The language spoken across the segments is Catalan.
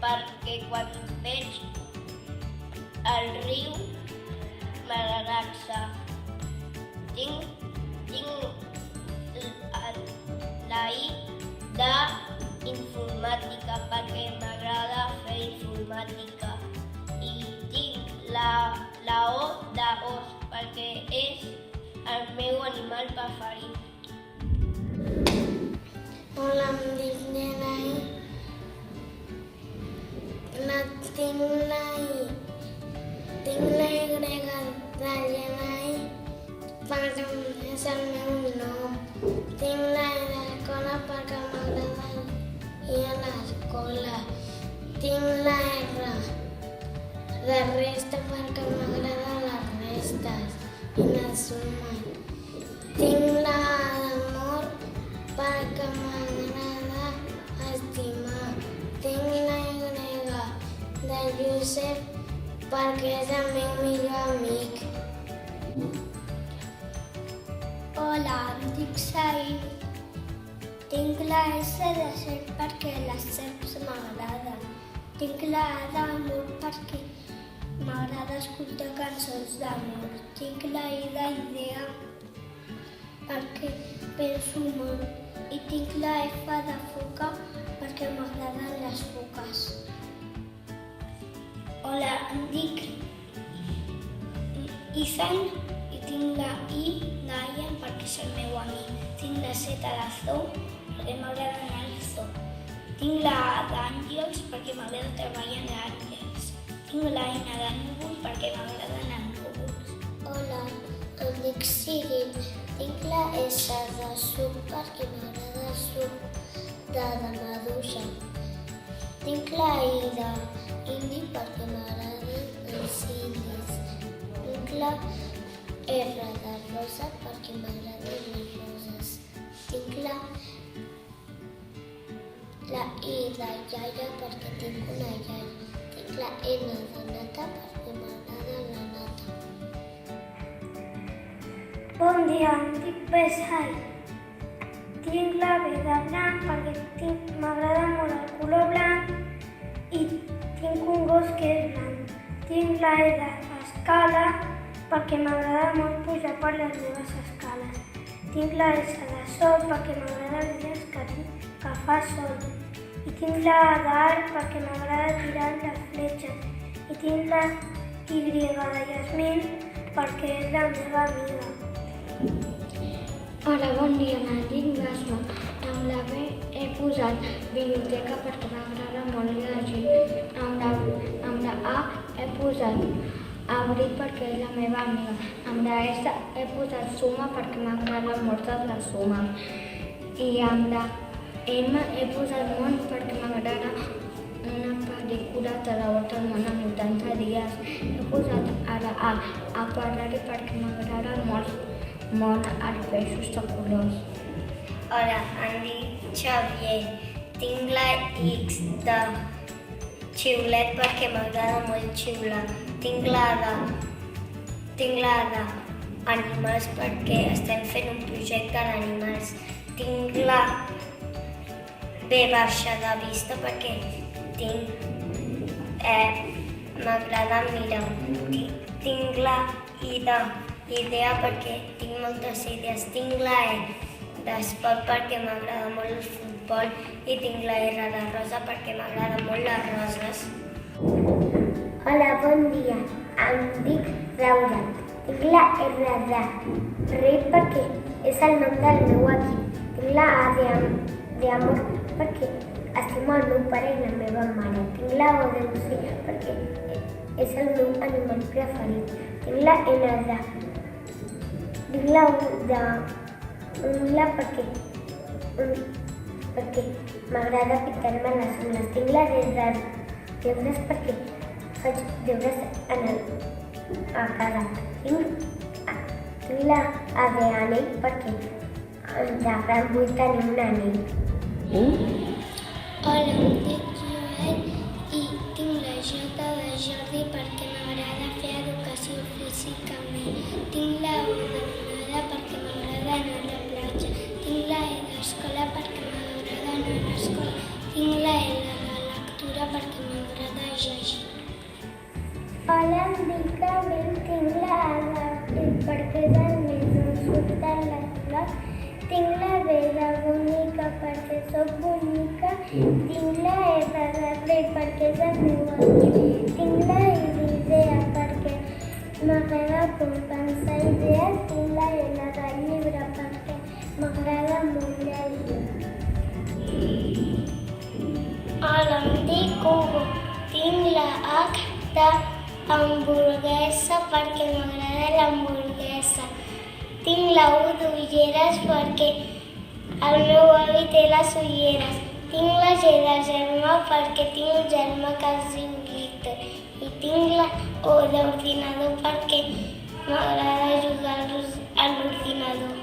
perquè quan veig el riu me relaxa. Tinc la I d'informàtica perquè m'agrada fer informàtica i tinc la O d'os perquè és el meu animal preferit. Hola, em dic Nenai. Tinc la I. Tinc la Y de Yenai perquè és el meu nom. Tinc la E d'escola perquè m'agrada ir a l'escola. Tinc la R de resta perquè m'agraden les restes i la suma. Tinc la A d'amor perquè m'agrada estimar. Tinc la Y de Josep perquè és el meu millor amic. Hola, em dic Saïd. Tinc la S de serp perquè les serps m'agraden. Tinc la A d'amor perquè m'agrada escoltar cançons d'amor. Tinc la I d'idea perquè penso molt. I tinc la F de foca perquè m'agraden les foques. Hola, em dic Ethan i tinc la I d'Ian perquè és el meu amic. Tinc la Z de zoo perquè m'agrada anar al zoo. Tinc la A d'àngels perquè m'agrada treballar en àngels. Tinc la N de núvol perquè m'agrada anar en núvols. Hola, em dic Sigil. Tinc la S de suc perquè m'agrada el suc de medusa. Tinc la I d'indi perquè m'agraden els indis. Tinc la R de rosa perquè m'agraden les roses. Tinc la I de iaia perquè tinc una iaia. Tinc la N de nata perquè m'agrada la nata. Bon dia, em dic Besai. Tinc la B de blanc perquè m'agrada molt el color blanc i tinc un gos que és blanc. Tinc la E d'escala perquè m'agrada molt pujar per les meves escales. Tinc la S de sol perquè m'agrada els dies que fa sol. I tinc la A d'art perquè m'agrada tirar les fletxes. I tinc la Y de Yasmin perquè és la meva amiga. Hola, bon dia, em dic Basma. Amb la B he posat biblioteca perquè m'agrada molt llegir. Amb la A he posat abric perquè és la meva amiga. Amb la S he posat suma perquè m'agrada molt la suma. I amb la M he posat món perquè m'agrada una pel·lícula de la volta al món en 80 dies. He posat a la A Ferrari perquè m'agrada molt els peixos de colors. Hola, em dic Xavier. Tinc la X de xiulet perquè m'agrada molt xiular. Tinc la d'animals perquè estem fent un projecte d'animals. Tinc la B baixa de vista perquè m'agrada mirar. Tinc la I d'idea perquè tinc moltes idees. Tinc la E d'esport perquè m'agrada molt el futbol i tinc la R de rosa perquè m'agrada molt les roses. Hola, bon dia. Em dic Laura. Tinc la R de rei perquè és el nom del meu equip. Tinc la A d'amor perquè estimo el meu pare i la meva mare. Tinc la O d'ocell perquè és el meu animal preferit. Tinc la N tinc la U d'ungla perquè m'agrada pintar-me les ungles. Tinc la D de deures perquè faig deures a casa. Tinc la A d'anell perquè de gran vull tenir un anell. Hola, em dic Joel i tinc la J de Jordi perquè m'agrada fer educació física. Tinc la U d'onada perquè m'agrada anar a la platja. Tinc la E d'escola perquè m'agrada anar a l'escola. Tinc la L de lectura perquè m'agrada llegeix. Hola, em dic Gabriel, tinc la A d'Abril perquè és el mes on surten les flors. Tinc la B de bonica perquè soc bonica. Tinc la R de rei perquè és el meu amic. Tinc la I d'idea perquè m'agrada pensar idees. Tinc la L de llibre perquè m'agrada molt llegir. Hola, em dic Hugo. Tinc la H de hamburguesa perquè m'agrada l'hamburguesa. Tinc la U d'ulleres perquè el meu avi té les ulleres. Tinc la G de germà perquè tinc un germà que es diu Víctor. I tinc la O d'ordinador perquè m'agrada jugar a l'ordinador.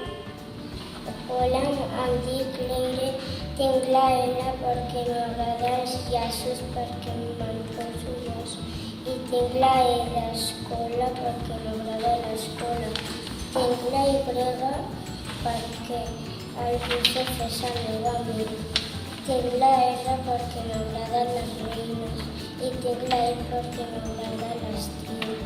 Hola, em dic Leire. Tinc la L perquè m'agrada els llaços perquè me'n poso llaços. I tinc la E d'escola perquè m'agrada l'escola. Tinc la Y perquè el Josep és el meu amic. Tinc la R perquè m'agraden les reines. I tinc la E perquè m'agrada l'estiu.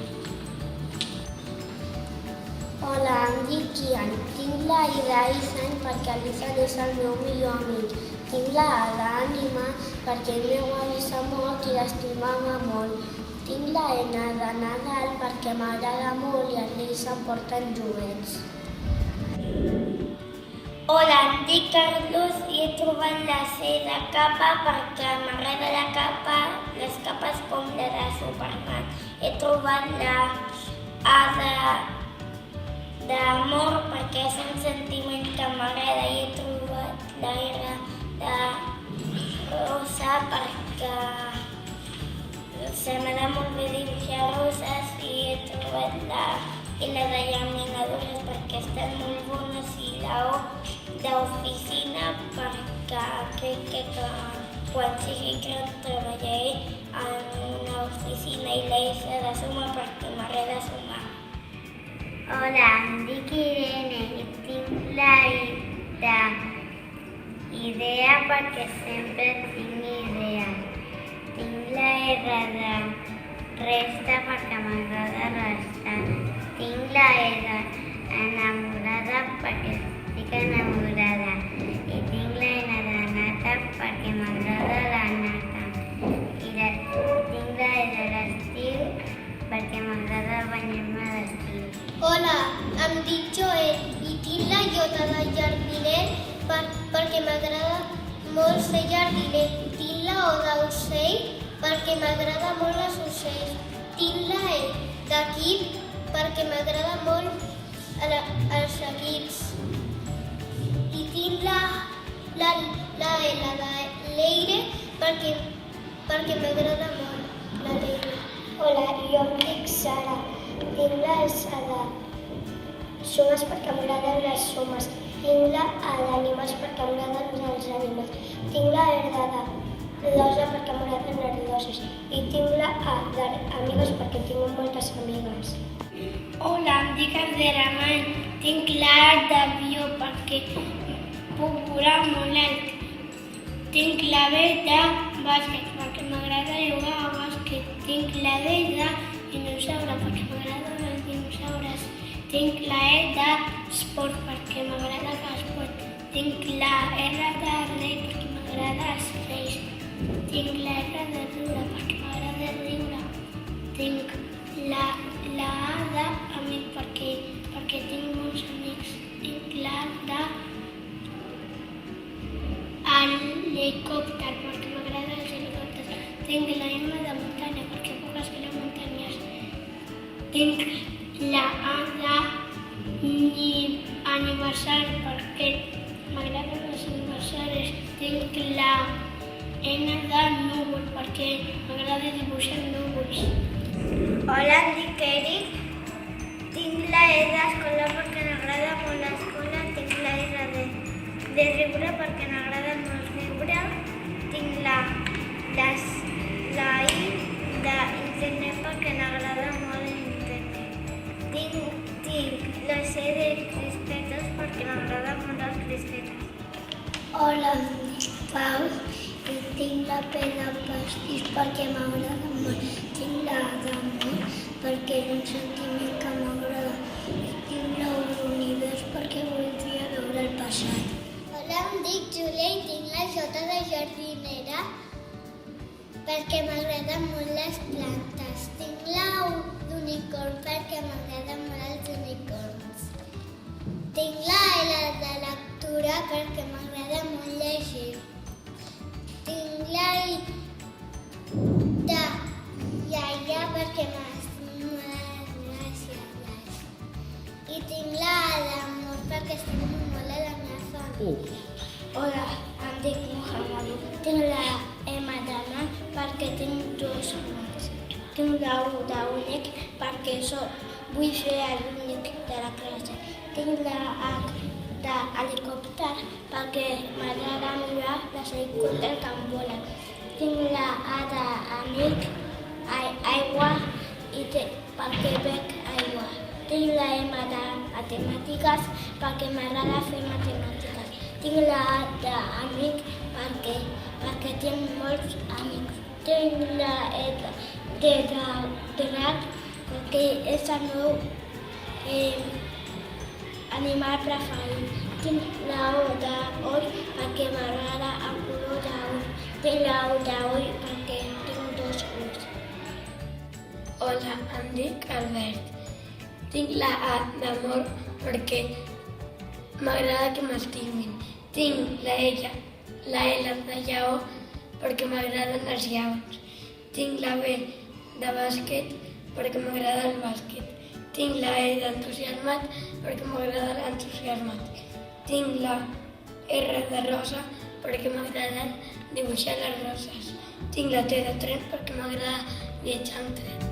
Hola, em dic Ian. Tinc la I d'Isan perquè l'Isan és el meu millor amic. Tinc la A d'ànima perquè el meu avi s'ha mort i l'estimava molt. Tinc la N de Nadal perquè m'agrada molt i els Reis s'emporten joguets. Hola, em dic Carlos i he trobat la C de capa perquè m'agrada la capa, les capes com la de Superman. He trobat la A d'amor perquè és un sentiment que m'agrada i he trobat la R de rosa perquè m'agrada molt bé dibuixar roses i he trobat la L de llaminadures perquè estan molt bones i la O d'oficina perquè crec que quan sigui gran treballaré en una oficina i la S de suma perquè m'agrada sumar. Hola, em dic Irene i tinc la I d'idea perquè sempre tinc idees. Tinc la R de resta perquè m'agrada restar. Tinc la E d'enamorada perquè estic enamorada. I tinc la N de nata perquè m'agrada la nata. I tinc la E de l'estiu perquè m'agrada banyar-me a l'estiu. Hola, em dic Joel i tinc la J de jardiner perquè m'agrada molt ser jardiner. Tinc la O d'ocell perquè m'agrada molt els ocells. Tinc la E d'equip perquè m'agrada molt els equips. I tinc la L de Leire perquè m'agrada molt la Leire. Hola, jo em dic Sara. Tinc la S de sumes perquè m'agraden les sumes. Tinc la A d'animals perquè m'agraden els animals. Tinc la R de rosa perquè m'agraden les roses. I tinc la A d'amigues perquè tinc moltes amigues. Hola, em dic Abderrahman. Tinc la A d'avió perquè puc volar molt alt. Tinc la B de bàsquet perquè m'agrada jugar a bàsquet. Tinc la D de dinosaure perquè m'agraden els dinosaures. Tinc la E d'esport perquè m'agrada l'esport. Tinc la R de rei perquè m'agrada els reis. Tinc la R de riure perquè m'agrada riure. Tinc la A d'amic perquè tinc molts amics. Tinc la A d'helicòpter perquè m'agraden els helicòpters. Tinc la M de muntanya perquè puc escalar muntanyes. Tinc la A d'aniversari perquè m'agraden els aniversaris. Tinc la N de núvol perquè m'agrada dibuixar núvols. Hola, em dic Eric. Tinc la E d'escola perquè m'agrada molt l'escola. Tinc la R de riure perquè m'agrada molt riure. Tinc la I d'internet perquè m'agrada molt internet. Tinc la C de crispetes perquè m'agrada molt les crispetes. Hola, em dic Pau i tinc la P de pastís perquè m'agrada molt futbol. Tinc la d'amor perquè és un sentiment que m'agrada. Tinc la d'univers perquè voldria veure el passat. Hola, em dic Júlia i tinc la J de jardinera perquè m'agraden molt les plantes. Tinc la U d'unicorn perquè m'agraden molt els unicorns. Tinc la L de lectura perquè m'agrada molt llegir. Tinc la I de iaia perquè m'estimo molt les iaies. I tinc la A d'amor perquè estimo molt a la meva família. Hola, em dic Mohammed. Tinc la M de nan perquè tinc 2 mans. Tinc la U d'únic perquè vull ser l'únic de la classe. Tinc la H d'helicòpter perquè m'agrada mirar les helicòpters que em volen. Tinc la A d'amic, aigua, perquè bec aigua. Tinc la M de matemàtiques perquè m'agrada fer matemàtiques. Tinc la A d'amic perquè tinc molts amics. Tinc la E de drac perquè és el meu animal preferit. Tinc la O d'oll perquè m'agrada el color d'ull. Tinc la U d'ull perquè tinc 2 ulls. Hola, em dic Albert. Tinc la A d'amor perquè m'agrada que m'estimin. Tinc la L de lleó perquè m'agraden les lleons. Tinc la B de bàsquet perquè m'agrada el bàsquet. Tinc la E d'entusiasmat perquè m'agrada l'entusiasmat. Tinc la R de rosa perquè m'agrada dibuixar les roses. Tinc la T de tren perquè m'agrada viatjar en tren.